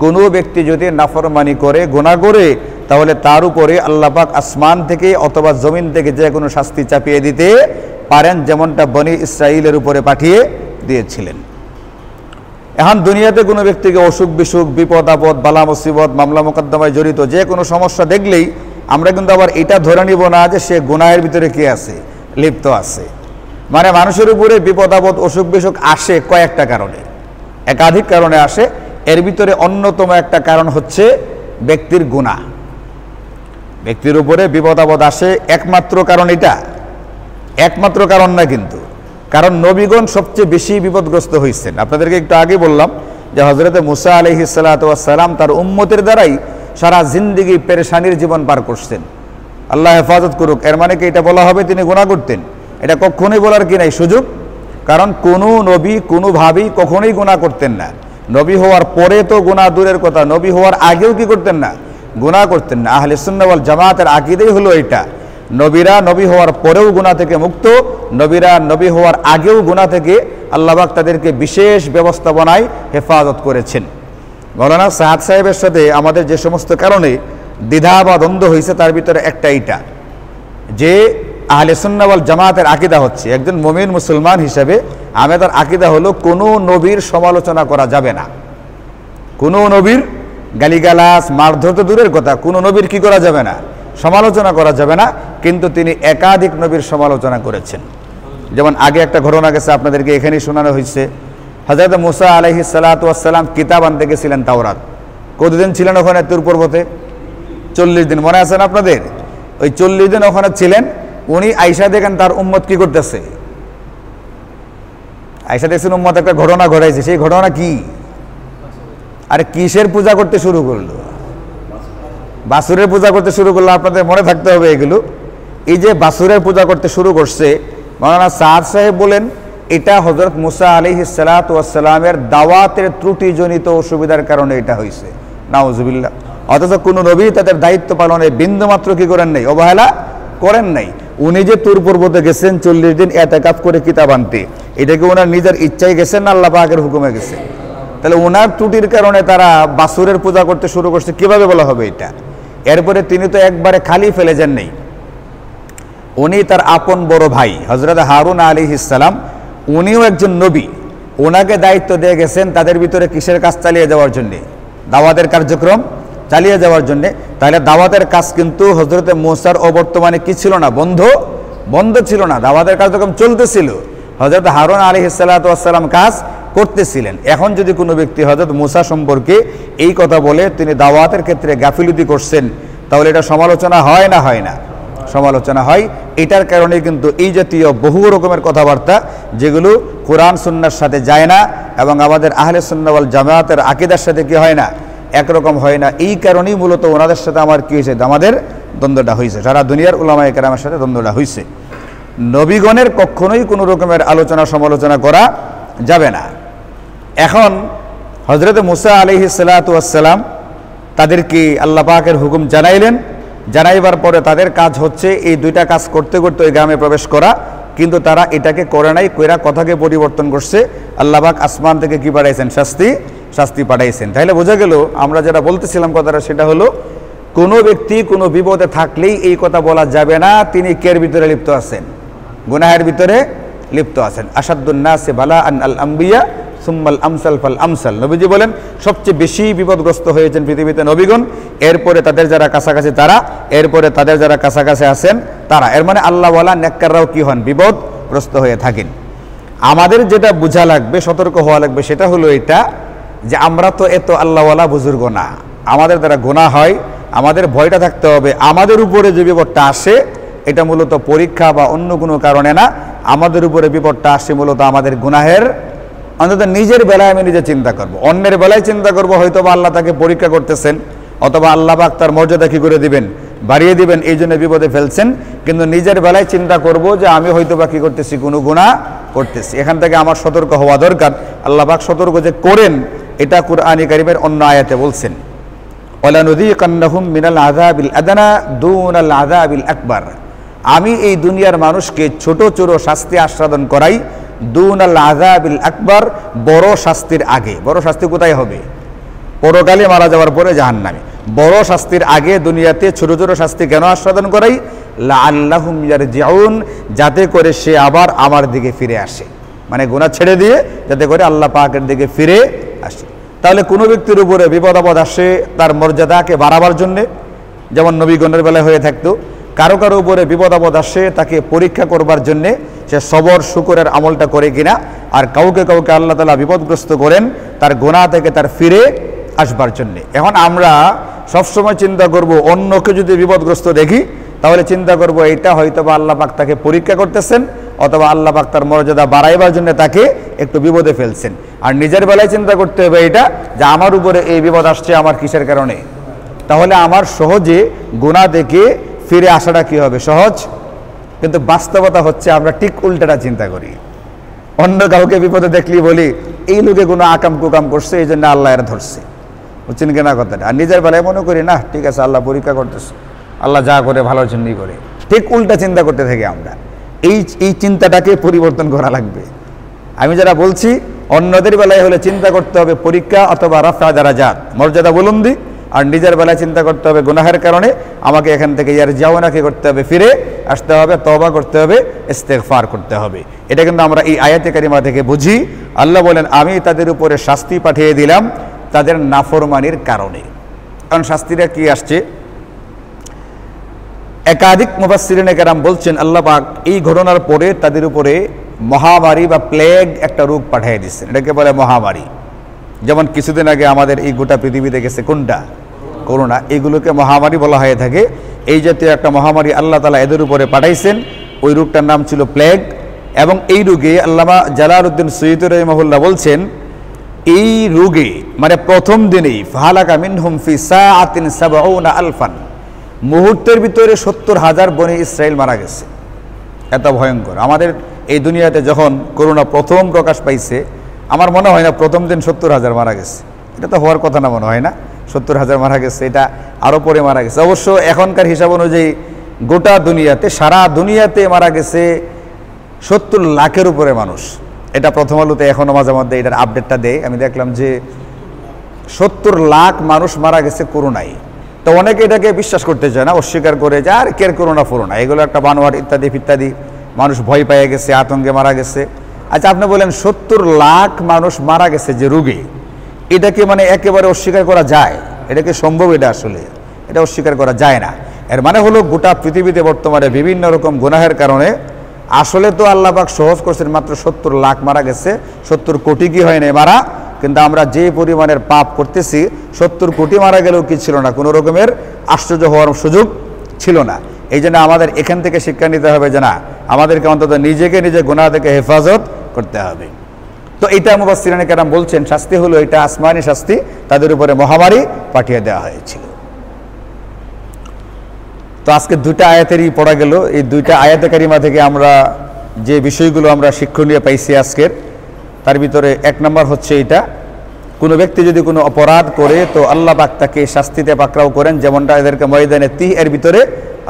কোনো ব্যক্তি যদি নাফরমানি করে, গুনাহ করে, তাহলে তার উপরে আল্লাহ পাক আসমান থেকে অথবা জমিন থেকে যে কোনো শাস্তি চাপিয়ে দিতে পারেন, যেমনটা বনি ইসরাইলের উপরে পাঠিয়ে দিয়েছিলেন। এখন দুনিয়াতে কোনো ব্যক্তিকে অসুখ বিসুখ, বিপদ আপদ, বালা মুসিবত, মামলা মোকদ্দমায় জড়িত যে কোনো সমস্যা দেখলেই আমরা কিন্তু আবার এটা ধরে নিব না যে সে গুনাহের ভিতরে কে আছে, লিপ্ত আছে। মানে মানুষের উপরে বিপদ আপদ, অসুখ বিসুখ আসে কয়েকটা কারণে, একাধিক কারণে আসে। এর ভিতরে অন্যতম একটা কারণ হচ্ছে ব্যক্তির গুনাহ। ব্যক্তির উপরে বিপদ আপদ আসে একমাত্র কারণ এটা, একমাত্র কারণ না কিন্তু, কারণ নবীগণ সবচেয়ে বেশি বিপদগ্রস্ত হয়েছেন। আপনাদেরকে একটু আগে বললাম যে হযরতে মুসা আলাইহিস সালাতু ওয়াস সালাম তার উম্মতের দ্বারাই সারা জিন্দেগি পেরেশানির জীবন পার করছেন। আল্লাহ হেফাজত করুক। এর মানে কি এটা বলা হবে তিনি গুনাহ করতেন? এটা কখনোই বলার কি নাই সুযোগ, কারণ কোনো নবী কোনোভাবেই কখনোই গুনাহ করতেন না। নবী হওয়ার পরে তো গুনাহ দূরের কথা, নবী হওয়ার আগেও কি করতেন না? গুনাহ করতেন না। আহলে সুন্নাহ ওয়াল জামাতের আকীদাই হলো এটা, নবীরা নবী হওয়ার পরেও গুনাহ থেকে মুক্ত, নবীরা নবী হওয়ার আগেও গুনাহ থেকে আল্লাহ পাক তাদেরকে বিশেষ ব্যবস্থাপনায় হেফাজত করেছেন। মৌলানা সাহাদ সাহেবের সাথে আমাদের যে সমস্ত কারণে দ্বিধা বা দ্বন্দ্ব হয়েছে তার ভিতরে একটা এইটা, যে আহলে সুন্নাহ ওয়াল জামাতের আকীদা হচ্ছে, একজন মুমিন মুসলমান হিসেবে আমাদের আকীদা হলো কোনো নবীর সমালোচনা করা যাবে না, কোনো নবীর গালিগালাজ মারধর তো দূরের কথা, কোনো নবীর কি করা যাবে না, সমালোচনা করা যাবে না। কিন্তু তিনি একাধিক নবীর সমালোচনা করেছেন। যেমন আগে একটা ঘটনা গেছে আপনাদেরকে এখানেই শোনানো হয়েছে, হযরত মুসা আলাইহিস সালাতু ওয়াস সালাম কিতাব আনতে গেছিলেন তাওরাত। কতদিন ছিলেন ওখানে তুর পর্বতে? 40 দিন, মনে আছে না আপনাদের? ওই 40 দিন ওখানে ছিলেন। উনি আয়েশা দেখেন তার উম্মত কি করতেছে, আয়েশা দেখছেন উম্মত একটা ঘটনা ঘটাইছে। সেই ঘটনা কি? আরে কিসের পূজা করতে শুরু করলো? বাছুরের পূজা করতে শুরু করলো। আপনাদের মনে থাকতে হবে এগুলো। এই যে বাছুরের পূজা করতে শুরু করছে, মাওলানা সাদ সাহেব বলেন এটা হযরত মুসা আলাইহিস সালাতু ওয়াস সালামের দাওয়াতের ত্রুটিজনিত অসুবিধার কারণে এটা হয়েছে। নাউজুবিল্লাহ। অথচ কোন নবী তাদের দায়িত্ব পালনে বিন্দুমাত্র কি করেন নাই, অবহেলা করেন নাই। উনি যে তুর পর্বতে গেছেন 40 দিন ইতিকাফ করে কিতাব আনতে, এটা কি ওনার নিজের ইচ্ছায় গেছেন না আল্লাহ পাকের হুকুমে গেছে? তাহলে ওনার ত্রুটির কারণে তারা বাছুরের পূজা করতে শুরু করছে, কিভাবে বলা হবে এটা? এরপরে তিনি তো একবারে খালি ফেলে যান নাই, উনি তার আপন বড় ভাই হযরত হারুন আলাইহিস সালাম, উনিও একজন নবী, ওনাকে দায়িত্ব দিয়ে গেছেন তাদের ভিতরে কিসের কাজ চালিয়ে যাওয়ার জন্যে, দাওয়াতের কার্যক্রম চালিয়ে যাওয়ার জন্যে। তাহলে দাওয়াতের কাজ কিন্তু হযরতে মুসার অবর্তমানে কি ছিল না, বন্ধ ছিল না, দাওয়াতের কার্যক্রম চলতেছিল। হযরত হারুন আলাইহিস সালাতু ওয়াস সালাম কাজ করতেছিলেন। এখন যদি কোনো ব্যক্তি হযরত মূসা সম্পর্কে এই কথা বলে তিনি দাওয়াতের ক্ষেত্রে গাফিলতি করছেন, তাহলে এটা সমালোচনা হয় না হয় না? সমালোচনা হয়। এটার কারণে কিন্তু এই জাতীয় বহু রকমের কথাবার্তা যেগুলো কোরআন সুন্নাহর সাথে যায় না এবং আমাদের আহলে সুন্নাহ ওয়াল জামায়াতের আকীদার সাথে কি হয় না, একরকম হয় না। এই কারণেই মূলত ওনাদের সাথে আমার কি হয়েছে, আমাদের দ্বন্দ্বটা হয়েছে, সারা দুনিয়ার উলামায়ে কেরামের সাথে দ্বন্দ্বটা হয়েছে। নবীগণের কখনোই কোনো রকমের আলোচনা সমালোচনা করা যাবে না। এখন হযরত মূসা আলাইহিস সালাতু ওয়াস সালাম তাদেরকে আল্লাহ পাকের হুকুম জানাইলেন। জানাইবার পরে তাদের কাজ হচ্ছে এই দুইটা কাজ করতে করতে ওই গ্রামে প্রবেশ করা, কিন্তু তারা এটাকে করে নাই, কইরা কথাকে পরিবর্তন করছে। আল্লাহ পাক আসমান থেকে কি পাঠাইছেন, শাস্তি পাঠাইছেন। তাহলে বোঝা গেল আমরা যেটা বলতেছিলাম কথাটা, সেটা হলো কোনো ব্যক্তি কোনো বিপদে থাকলেই এই কথা বলা যাবে না তিনি কের ভিতরে লিপ্ত আছেন, গুনাহের ভিতরে লিপ্ত আছেন। আসাদুন নাসি বালাআন আল আম্বিয়া সুম্মাল আমসাল ফাল আমসাল। নবীজি বলেন সবচেয়ে বেশি বিপদগ্রস্ত হয়েছেন পৃথিবীতে নবীগণ, এরপরে তাদের যারা কাছাকাছি তারা, এরপরে তাদের যারা কাছাকাছি আছেন তারা। এর মানে আল্লাহওয়ালা নেককাররাও কি হন, বিপদগ্রস্ত হয়ে থাকেন। আমাদের যেটা বোঝা লাগবে, সতর্ক হওয়া লাগবে, সেটা হলো এটা যে আমরা তো এত আল্লাহওয়ালা বুজুর্গ না, আমাদের দ্বারা গুনাহ হয়, আমাদের ভয়টা থাকতে হবে আমাদের উপরে যে বিপদটা আসে এটা মূলত পরীক্ষা বা অন্য কোনো কারণে না, আমাদের উপরে বিপদটা আসে মূলত আমাদের গুনাহের। অন্তত নিজের বেলায় আমি নিজে চিন্তা করব, অন্যের বেলায় চিন্তা করব হয়তো বা আল্লাহ তাকে পরীক্ষা করতেছেন, অথবা আল্লাহ পাক তার মর্যাদা কি করে দিবেন, বাড়িয়ে দিবেন, এই জন্য বিপদে ফেলছেন। কিন্তু নিজের বেলায় চিন্তা করব যে আমি হয়তো বা কি করতেছি, কোনো গুনাহ করতেছি। এখান থেকে আমার সতর্ক হওয়া দরকার। আল্লাহ পাক সতর্ক যে করেন এটা কুরআনে কারীমের অন্য আয়াতে বলছেন, ওয়ালানুযীকান্নাহুম মিনাল আযাবিল আদনা দুনাল আযাবিল আকবার। আমি এই দুনিয়ার মানুষকে ছোট ছোট শাস্তি আস্বাদন করাই, দুনাল আযাবিল আকবার, বড় শাস্তির আগে। বড় শাস্তি কোথায় হবে? পরকালে মারা যাওয়ার পরে জাহান্নামে। বড় শাস্তির আগে দুনিয়াতে ছোট ছোট শাস্তি কেন আস্বাদন করাই? লাআল্লাহুম ইয়ারজিউন, যাতে করে সে আবার আমার দিকে ফিরে আসে, মানে গুনাহ ছেড়ে দিয়ে যাতে করে আল্লাহ পাকের দিকে ফিরে আসে। তাহলে কোনো ব্যক্তির উপরে বিপদ আপদ আসে তার মর্যাদাকে বাড়াবার জন্যে, যেমন নবীগণের বেলায় হয়ে থাকতো। কারো কারো উপরে বিপদ আপদ আসে তাকে পরীক্ষা করবার জন্যে সে সবর শুকরের আমলটা করে কিনা। আর কাউকে কাউকে আল্লাহ তাআলা বিপদগ্রস্ত করেন তার গুনাহ থেকে তার ফিরে আসবার জন্যে। এখন আমরা সবসময় চিন্তা করব অন্যকে যদি বিপদগ্রস্ত দেখি তাহলে চিন্তা করব এটা হয়তো বা আল্লাহ পাক তাকে পরীক্ষা করতেছেন, অথবা আল্লাহ পাক তার মর্যাদা বাড়াইবার জন্য তাকে একটু বিপদে ফেলছেন। আর নিজের বেলায় চিন্তা করতে হবে এটা যে আমার উপরে এই বিপদ আসছে আমার কিসের কারণে, তাহলে আমার সহজে গুনাহ থেকে ফিরে আসাটা কি হবে, সহজ। কিন্তু বাস্তবতা হচ্ছে আমরা ঠিক উল্টাটা চিন্তা করি। অন্য কাউকে বিপদে দেখলি বলি এই লোকে কোনো আকাম কুকাম করছে এই জন্য আল্লাহ এর ধরছে, বুঝছেন কিনা কথাটা। আর নিজের বেলায় মনে করি না ঠিক আছে আল্লাহ পরীক্ষা করতেছে, আল্লাহ যা করে ভালোর জন্যই করে। ঠিক উল্টা চিন্তা করতে থাকি আমরা। এই চিন্তাটাকে পরিবর্তন করা লাগবে। আমি যারা বলছি অন্যদের বেলায় হলে চিন্তা করতে হবে পরীক্ষা অথবা রাফা দারাজাত, মর্যাদা বুলন্দি। আর নিজের বেলায় চিন্তা করতে হবে গুনাহের কারণে আমাকে এখান থেকে ইয়ারজিউনাকে করতে হবে, ফিরে আসতে হবে, তওবা করতে হবে, ইস্তেগফার করতে হবে। এটা কিন্তু আমরা এই আয়াতে কারিমা থেকে বুঝি। আল্লাহ বলেন আমি তাদের উপরে শাস্তি পাঠিয়ে দিলাম তাদের নাফরমানির কারণে। কারণ শাস্তিটা কি আসছে, একাধিক মুফাসসিরিনে কেরাম বলছেন আল্লাহ পাক এই ঘটনার পরে তাদের উপরে মহামারী বা প্লেগ একটা রোগ পাঠিয়ে দিচ্ছেন, এটাকে বলে মহামারী। যেমন কিছুদিন আগে আমাদের এই গোটা পৃথিবীতে গেছে কোনটা, করোনা, এগুলোকে মহামারী বলা হয়ে থাকে। এই জাতীয় একটা মহামারী আল্লাহ তাআলা এদের উপরে পাঠাইছেন, ওই রোগটার নাম ছিল প্লেগ। এবং এই রোগে আল্লামা জালালউদ্দিন সুয়ুতী রাহিমাহুল্লাহ বলছেন এই রোগে মানে প্রথম দিনেই ফাহালাকা মিনহুম ফি সাআতিন ৭০ আলফান, মুহূর্তের ভিতরে ৭০,০০০ বনি ইসরাইল মারা গেছে। এত ভয়ঙ্কর। আমাদের এই দুনিয়াতে যখন করোনা প্রথম প্রকাশ পাইছে আমার মনে হয় না প্রথম দিন ৭০,০০০ মারা গেছে, এটা তো হওয়ার কথা না, মনে হয় না ৭০,০০০ মারা গেছে, এটা আরও পরে মারা গেছে। অবশ্য এখনকার হিসাব অনুযায়ী গোটা দুনিয়াতে সারা দুনিয়াতে মারা গেছে ৭০ লাখের উপরে মানুষ। এটা প্রথম আলোতে এখনও মাঝে মধ্যে এটার আপডেটটা দেয়, আমি দেখলাম যে ৭০ লাখ মানুষ মারা গেছে করোনায়। তো অনেকে এটাকে বিশ্বাস করতে চায় না, অস্বীকার করে যে আর কের করোনা ফোরোনা এগুলো একটা বানোয়ার ইত্যাদি ইত্যাদি, মানুষ ভয় পেয়ে গেছে, আতঙ্কে মারা গেছে। আচ্ছা আপনি বলেন ৭০ লাখ মানুষ মারা গেছে যে রোগে, এটাকে মানে একেবারে অস্বীকার করা যায়? এটাকে সম্ভব? এটা আসলে এটা অস্বীকার করা যায় না। এর মানে হলো গোটা পৃথিবীতে বর্তমানে বিভিন্ন রকম গুনাহের কারণে আসলে তো আল্লাহ পাক সহজ করছেন, মাত্র 70 লাখ মারা গেছে, 70 কোটি কি হয় নাই মারা, কিন্তু আমরা যে পরিমাণের পাপ করতেছি 70 কোটি মারা গেলেও কি ছিল না, কোনো রকমের আশ্চর্য হওয়ার সুযোগ ছিল না। এই জন্য আমাদের এখান থেকে শিক্ষা নিতে হবে যে না, আমাদেরকে অন্তত নিজেকে নিজে গুনাহ থেকে হেফাজত করতে হবে। তো এটা মুফাসসিরিনে কেরাম বলছেন শাস্তি হলো এটা আসমানি শাস্তি, তাদের উপরে মহামারী পাঠিয়ে দেওয়া হয়েছিল। তো আজকে দুইটা আয়াতেরই পড়া গেল। এই দুইটা আয়াতে কারিমা থেকে আমরা যে বিষয়গুলো আমরা শিক্ষণীয় পাইছি আজকের, তার ভিতরে 1 নম্বর হচ্ছে এটা, কোনো ব্যক্তি যদি কোনো অপরাধ করে তো আল্লাহ পাক তাকে শাস্তিতে পাকড়াও করেন, যেমনটা এদেরকে ময়দানে তিহের ভিতরে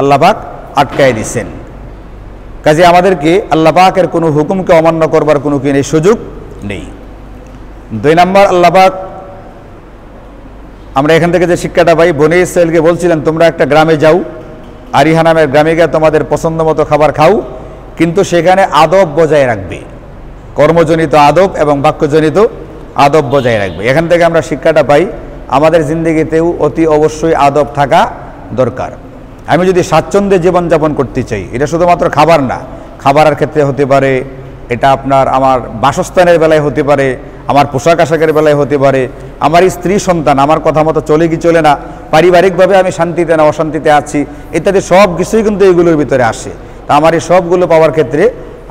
আল্লাহ পাক আটকায় দিচ্ছেন। কাজে আমাদেরকে আল্লাহ পাকের কোনো হুকুমকে অমান্য করবার কোনো সুযোগ নেই। 2 নম্বর, আল্লাহ পাক আমরা এখান থেকে যে শিক্ষাটা পাই, বনী ইসরাইলকে বলছিলেন তোমরা একটা গ্রামে যাও, আরিহা নামের গ্রামে গিয়ে তোমাদের পছন্দ মতো খাবার খাও, কিন্তু সেখানে আদব বজায় রাখবে, কর্মজনিত আদব এবং বাক্যজনিত আদব বজায় রাখবে। এখান থেকে আমরা শিক্ষাটা পাই আমাদের জিন্দগিতেও অতি অবশ্যই আদব থাকা দরকার। আমি যদি স্বাচ্ছন্দ্যে জীবনযাপন করতে চাই, এটা শুধুমাত্র খাবার না, খাবারের ক্ষেত্রে হতে পারে, এটা আপনার আমার বাসস্থানের বেলায় হতে পারে, আমার পোশাক আশাকের বেলায় হতে পারে, আমার স্ত্রী সন্তান আমার কথা মতো চলে কি চলে না, পারিবারিকভাবে আমি শান্তিতে না অশান্তিতে আছি, ইত্যাদি সব কিছুই কিন্তু এগুলোর ভিতরে আসে। তা আমার এই সবগুলো পাওয়ার ক্ষেত্রে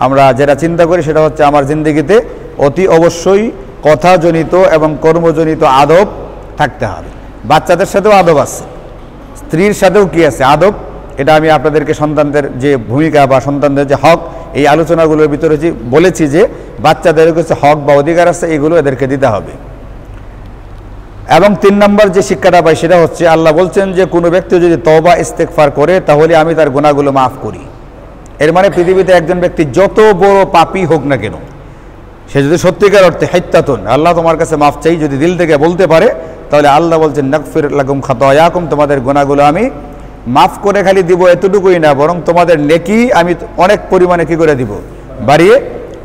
আমরা যেটা চিন্তা করি সেটা হচ্ছে আমার জিন্দগিতে অতি অবশ্যই কথাজনিত এবং কর্মজনিত আদব থাকতে হবে। বাচ্চাদের সাথেও আদব আছে, স্ত্রীর সাথেও কি আছে আদব। এটা আমি আপনাদেরকে সন্তানদের যে ভূমিকা বা সন্তানদের যে হক, এই আলোচনাগুলোর ভিতরে বলেছি যে বাচ্চাদের কাছে হক বা অধিকার আছে, এগুলো এদেরকে দিতে হবে। এবং 3 নম্বর যে শিক্ষাটা পাই সেটা হচ্ছে আল্লাহ বলছেন যে কোনো ব্যক্তি যদি তওবা ইস্তেগফার করে তাহলে আমি তার গুনাহগুলো মাফ করি। এর মানে পৃথিবীতে একজন ব্যক্তি যত বড় পাপী হোক না কেন, সে যদি সত্যিকার অর্থে হাইত্তাতুন আল্লাহ তোমার কাছে মাফ চাই যদি দিল থেকে বলতে পারে, তাহলে আল্লাহ বলছেন নাগফির লাকুম খাতায়াকুম, তোমাদের গুনাহগুলো আমি মাফ করে খালি দিব এতটুকুই না, বরং তোমাদের নেকি আমি অনেক পরিমাণে কি করে দিব, বাড়িয়ে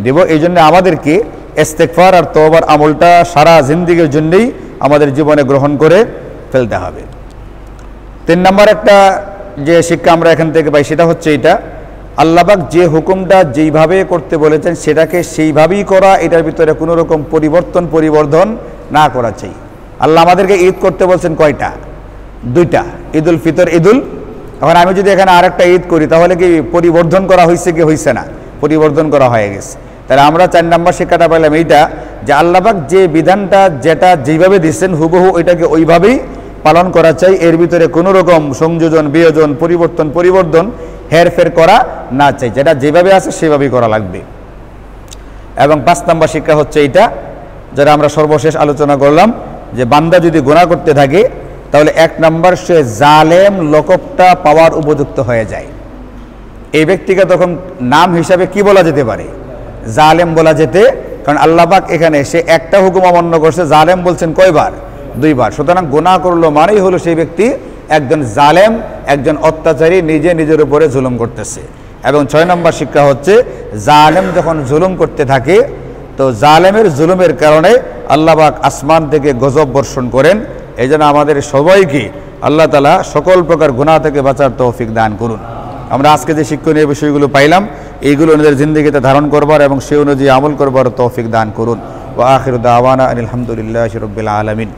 দিব। এই জন্য আমাদেরকে ইস্তেগফার আর তওবার আমলটা সারা জিন্দেগীর জন্যই আমাদের জীবনে গ্রহণ করে ফেলতে হবে। 3 নম্বর একটা যে শিক্ষা আমরা এখান থেকে পাই সেটা হচ্ছে এটা, আল্লাহ পাক যে হুকুমটা যেইভাবে করতে বলেছেন সেটাকে সেইভাবেই করা, এটার ভিতরে কোনো রকম পরিবর্ধন না করা চাই। আল্লাহ আমাদেরকে ঈদ করতে বলছেন কয়টা? 2টা, ঈদুল ফিতর, ঈদুল। এখন আমি যদি এখানে আরেকটা ঈদ করি তাহলে কি পরিবর্ধন করা হয়েছে কি হয়েছে না? পরিবর্ধন করা হয়ে গেছে। তাহলে আমরা 4 নম্বর শিক্ষাটা পাইলাম এইটা যে আল্লাহ পাক যে বিধানটা যেটা যেইভাবে দিচ্ছেন হুবহু ওইটাকে ওইভাবেই পালন করা চাই, এর ভিতরে কোনো রকম সংযোজন বিয়োজন পরিবর্ধন হেরফের করা না চাই, যেটা যেভাবে আছে সেভাবেই করা লাগবে। এবং 5 নম্বর শিক্ষা হচ্ছে এইটা, যেটা আমরা সর্বশেষ আলোচনা করলাম, যে বান্দা যদি গুনাহ করতে থাকে তাহলে 1 নম্বর সে জালেম লকবটা পাওয়ার উপযুক্ত হয়ে যায়। এই ব্যক্তিকে তখন নাম হিসাবে কি বলা যেতে পারে? জালেম বলা যেতে, কারণ আল্লাহ পাক এখানে সে একটা হুকুম অমান্য করছে, জালেম বলছেন কয়বার? 2 বার। সুতরাং গুনাহ করলো মানেই হলো সেই ব্যক্তি একজন জালেম, একজন অত্যাচারী, নিজে নিজের উপরে জুলুম করতেছে। এবং 6 নম্বর শিক্ষা হচ্ছে জালেম যখন জুলুম করতে থাকে তো জালেমের জুলুমের কারণে আল্লাহ পাক আসমান থেকে গজব বর্ষণ করেন। এই জন্য আমাদের সবাইকে আল্লাহ তাআলা সকল প্রকার গুনাহ থেকে বাঁচার তৌফিক দান করুন। আমরা আজকে যে শিক্ষণীয় বিষয়গুলো পাইলাম এইগুলো নিজের জিন্দগিতে ধারণ করবার এবং সে অনুযায়ী আমল করবার তৌফিক দান করুন। ওয়া আখিরু দাওয়ানা আলহামদুলিল্লাহি রাব্বিল আলামিন।